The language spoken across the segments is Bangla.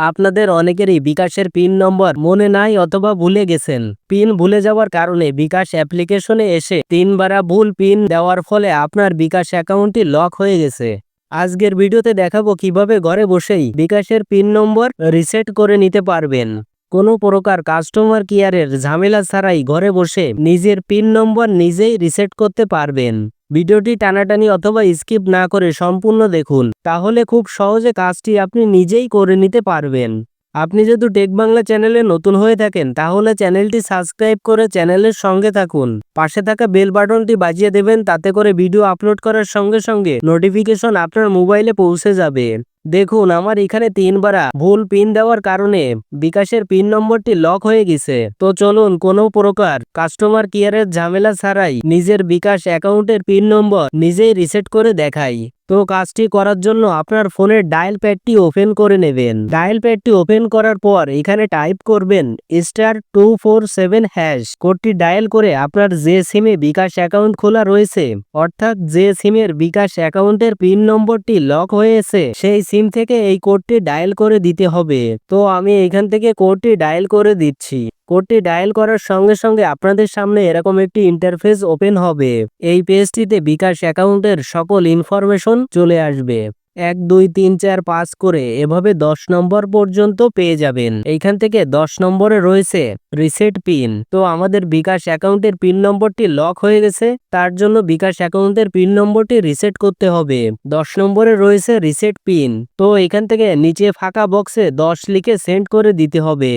আপনাদের অনেকেরই বিকাশের পিন নম্বর মনে নাই অথবা ভুলে গেছেন। পিন ভুলে যাওয়ার কারণে বিকাশ অ্যাপ্লিকেশনে এসে 3বার ভুল পিন দেওয়ার ফলে আপনার বিকাশ অ্যাকাউন্টটি লক হয়ে গেছে। আজকের ভিডিওতে দেখাবো কিভাবে ঘরে বসেই বিকাশের পিন নম্বর রিসেট করে নিতে পারবেন। কোনো প্রকার কাস্টমার কেয়ারের ঝামেলা ছাড়াই ঘরে বসে নিজের পিন নম্বর নিজেই রিসেট করতে পারবেন। ভিডিওটি টানাটানি অথবা স্কিপ না করে সম্পূর্ণ দেখুন, তাহলে খুব সহজে কাজটি আপনি নিজেই করে নিতে পারবেন। আপনি যদি টেক বাংলা চ্যানেলে নতুন হয়ে থাকেন তাহলে চ্যানেলটি সাবস্ক্রাইব করে চ্যানেলের সঙ্গে থাকুন। পাশে থাকা বেল বাটনটি বাজিয়ে দেবেন, তাতে করে ভিডিও আপলোড করার সঙ্গে সঙ্গে নোটিফিকেশন আপনার মোবাইলে পৌঁছে যাবে। দেখুন, আমার এখানে 3বার ভুল পিন দেওয়ার কারণে বিকাশের পিন নম্বরটি লক হয়ে গেছে। তো চলুন কোনো প্রকার কাস্টমার কেয়ারের ঝামেলা ছাড়াই নিজের বিকাশ অ্যাকাউন্টের পিন নম্বর নিজেই রিসেট করে দেখাই। তো কাজটি করার জন্য আপনার ফোনের ডায়াল প্যাডটি ওপেন করে নেবেন। ডায়াল প্যাডটি ওপেন করার পর এখানে টাইপ করবেন *247#। কোডটি ডায়াল করে আপনার যে সিমে বিকাশ অ্যাকাউন্ট খোলা রয়েছে, অর্থাৎ যে সিমের বিকাশ অ্যাকাউন্টের পিন নম্বরটি লক হয়েছে, সেই সিম থেকে এই কোডটি ডায়াল করে দিতে হবে। তো আমি এখান থেকে কোডটি ডায়াল করে দিচ্ছি। কোডটি ডায়াল করার সঙ্গে সঙ্গে আপনাদের সামনে এরকম একটি ইন্টারফেস ওপেন হবে। এই পেজটিতে বিকাশ অ্যাকাউন্টের সকল ইনফরমেশন চলে আসবে। 1 2 3 4 5 করে এভাবে 10 নম্বর পর্যন্ত পেয়ে যাবেন। এইখান থেকে 10 নম্বরে রয়েছে রিসেট পিন। তো আমাদের বিকাশ অ্যাকাউন্টের পিন নম্বরটি লক হয়ে গেছে, তার জন্য বিকাশ অ্যাকাউন্টের পিন নম্বরটি রিসেট করতে হবে। 10 নম্বরে রয়েছে রিসেট পিন। তো এখান থেকে নিচে ফাঁকা বক্সে 10 লিখে সেন্ড করে দিতে হবে।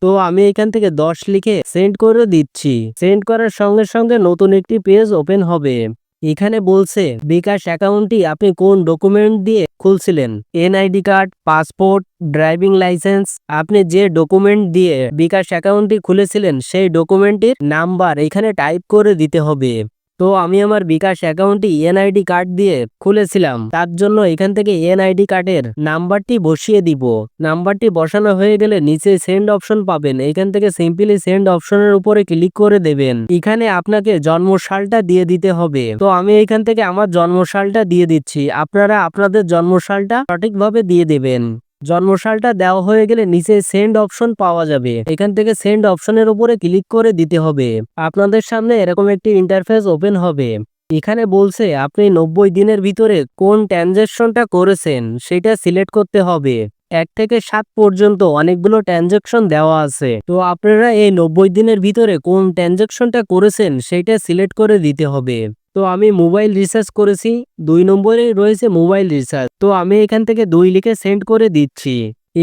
তো আমি এখান থেকে 10 লিখে সেন্ড করে দিচ্ছি। সেন্ড করার সঙ্গে সঙ্গে নতুন একটি পেজ ওপেন হবে। এখানে বলছে বিকাশ অ্যাকাউন্টটি আপনি কোন ডকুমেন্ট দিয়ে খুলছিলেন। NID card, passport, driving licence. আপনি যে ডকুমেন্ট দিয়ে বিকাশ অ্যাকাউন্টটি খুলেছিলেন সেই ডকুমেন্টের নাম্বার এখানে টাইপ করে দিতে হবে। তো আমি আমার বিকাশ অ্যাকাউন্টটি এনআইডি কার্ড দিয়ে খুলেছিলাম, তার জন্য এখান থেকে এনআইডি কার্ডের নাম্বারটি বসিয়ে দিব। নাম্বারটি বসানো হয়ে গেলে নিচে সেন্ড অপশন পাবেন, এখান থেকে সিম্পলি সেন্ড অপশনের উপরে ক্লিক করে দেবেন। এখানে আপনাকে জন্মসালটা দিয়ে দিতে হবে। তো আমি এখান থেকে আমার জন্মসালটা দিয়ে দিচ্ছি, আপনারা আপনাদের জন্মসালটা সঠিকভাবে দিয়ে দেবেন। জন্মসালটা দেওয়া হয়ে গেলে নিচে সেন্ড অপশন পাওয়া যাবে, এখান থেকে সেন্ড অপশনের উপরে ক্লিক করে দিতে হবে। আপনাদের সামনে এরকম একটি ইন্টারফেস ওপেন হবে। এখানে বলছে আপনি 90 দিনের ভিতরে কোন ট্রানজ্যাকশনটা করেছেন সেটা সিলেক্ট করতে হবে। 1 থেকে 7 পর্যন্ত অনেকগুলো ট্রানজ্যাকশন দেওয়া আছে। তো আপনারা এই 90 দিনের ভিতরে কোন ট্রানজ্যাকশনটা করেছেন সেটা সিলেক্ট করে দিতে হবে। তো আমি মোবাইল রিচার্জ করেছি, 2 নম্বরে রয়েছে মোবাইল রিচার্জ। তো আমি এখান থেকে 2 লিখে সেন্ড করে দিচ্ছি।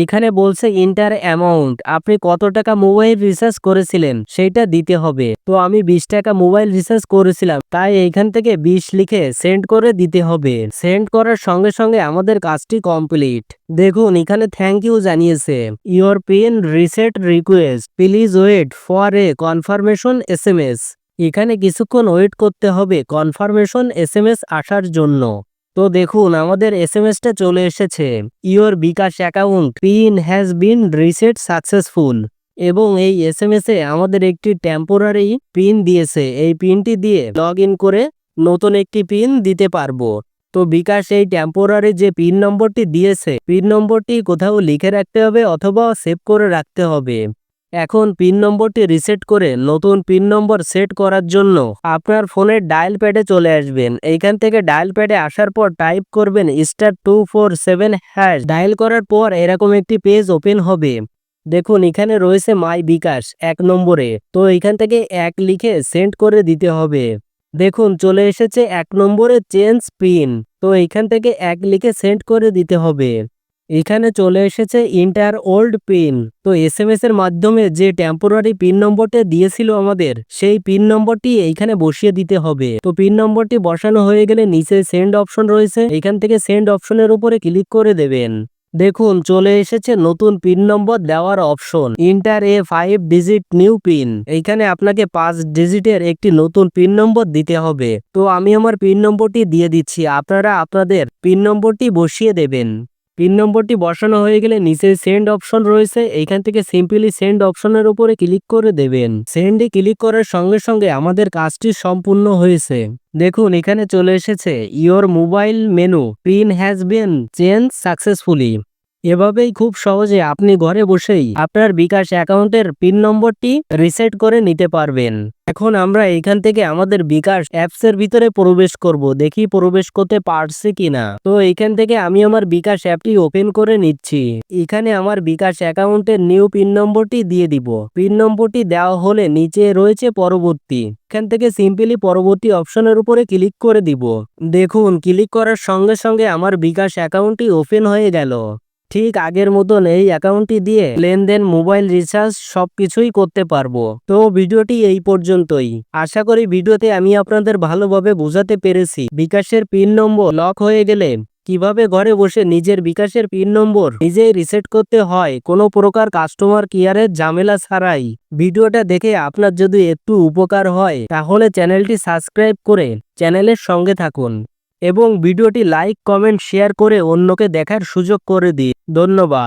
এখানে বলছে ইন্টার অ্যামাউন্ট, আপনি কত টাকা মোবাইল রিচার্জ করেছিলেন সেটা দিতে হবে। তো আমি 20 টাকা মোবাইল রিচার্জ করেছিলাম, তাই এখান থেকে 20 লিখে সেন্ড করে দিতে হবে। সেন্ড করার সঙ্গে সঙ্গে আমাদের কাজটি কমপ্লিট। দেখুন এখানে থ্যাংক ইউ জানিয়েছে। Your PIN reset request, please wait for a confirmation SMS। এখানে কিছুক্ষণ ওয়েট করতে হবে কনফার্মেশন SMS আসার জন্য। তো দেখুন আমাদের SMSটা চলে এসেছে, your bKash account PIN has been reset successful. এবং এই SMS-এ আমাদের একটি টেম্পোরারি পিন দিয়েছে। এই পিনটি দিয়ে লগ ইন করে নতুন একটি পিন দিতে পারবো। তো বিকাশ এই টেম্পোরারি যে পিন নম্বরটি দিয়েছে, পিন নম্বরটি কোথাও লিখে রাখতে হবে অথবা সেভ করে রাখতে হবে। এখন পিন নম্বরটি রিসেট করে নতুন পিন নম্বর সেট করার জন্য আপনার ফোনের ডায়াল প্যাডে চলে আসবেন। এইখান থেকে ডায়াল প্যাডে আসার পর টাইপ করবেন *247#। ডায়াল করার পর এরকম একটি পেজ ওপেন হবে। দেখুন এখানে রয়েছে মাই বিকাশ 1 নম্বরে। তো এখান থেকে 1 লিখে সেন্ড করে দিতে হবে। দেখুন চলে এসেছে 1 নম্বরে চেঞ্জ পিন। তো এখান থেকে 1 লিখে সেন্ড করে দিতে হবে। এখানে চলে এসেছে ইন্টার ওল্ড পিন। তো SMS এর মাধ্যমে যে টেম্পোরারি পিন নম্বরটা দিয়েছিল আমাদের, সেই পিন নম্বরটি এইখানে বসিয়ে দিতে হবে। তো পিন নম্বরটি বসানো হয়ে গেলে নিচে সেন্ড অপশন রয়েছে, এখান থেকে সেন্ড অপশনের উপরে ক্লিক করে দেবেন। দেখুন চলে এসেছে নতুন পিন নম্বর দেওয়ার অপশন, ইন্টার এ 5 ডিজিট নিউ পিন। এইখানে আপনাকে 5 ডিজিটের একটি নতুন পিন নম্বর দিতে হবে। তো আমি আমার পিন নম্বরটি দিয়ে দিচ্ছি, আপনারা আপনাদের পিন নম্বরটি বসিয়ে দেবেন। পিন নম্বরটি বসানো হয়ে গেলে নিচে সেন্ড অপশন রয়েছে, এইখান থেকে সিম্পলি সেন্ড অপশনের উপরে ক্লিক করে দেবেন। সেন্ডে ক্লিক করার সঙ্গে সঙ্গে আমাদের কাজটি সম্পূর্ণ হয়েছে। দেখুন এখানে চলে এসেছে your mobile menu pin has bin change successfully. এভাবেই খুব সহজে আপনি ঘরে বসেই আপনার বিকাশ অ্যাকাউন্টের পিন নম্বরটি রিসেট করে নিতে পারবেন। এখন আমরা এখান থেকে আমাদের বিকাশ অ্যাপসের ভিতরে প্রবেশ করব, দেখি প্রবেশ করতে পারছি কিনা। তো এখান থেকে আমি আমার বিকাশ অ্যাপটি ওপেন করে নিচ্ছি। এখানে আমার বিকাশ অ্যাকাউন্টের নিউ পিন নম্বরটি দিয়ে দিব। পিন নম্বরটি দেওয়া হলে নিচে রয়েছে পরবর্তী, এখান থেকে সিম্পলি পরবর্তী অপশনের উপরে ক্লিক করে দিব। দেখুন, ক্লিক করার সঙ্গে সঙ্গে আমার বিকাশ অ্যাকাউন্টটি ওপেন হয়ে গেল। ঠিক আগের মতন এই অ্যাকাউন্টটি দিয়ে লেনদেন, মোবাইল রিচার্জ সবকিছুই করতে পারবো। তো ভিডিওটি এই পর্যন্তই। আশা করি ভিডিওতে আমি আপনাদের ভালোভাবে বোঝাতে পেরেছি বিকাশের পিন নম্বর লক হয়ে গেলে কিভাবে ঘরে বসে নিজের বিকাশের পিন নম্বর নিজেই রিসেট করতে হয়, কোনো প্রকার কাস্টমার কেয়ারের ঝামেলা ছাড়াই। ভিডিওটা দেখে আপনার যদি একটু উপকার হয় তাহলে চ্যানেলটি সাবস্ক্রাইব করে চ্যানেলের সঙ্গে থাকুন এবং ভিডিওটি লাইক, কমেন্ট, শেয়ার করে অন্যকে দেখার সুযোগ করে দিন। ধন্যবাদ।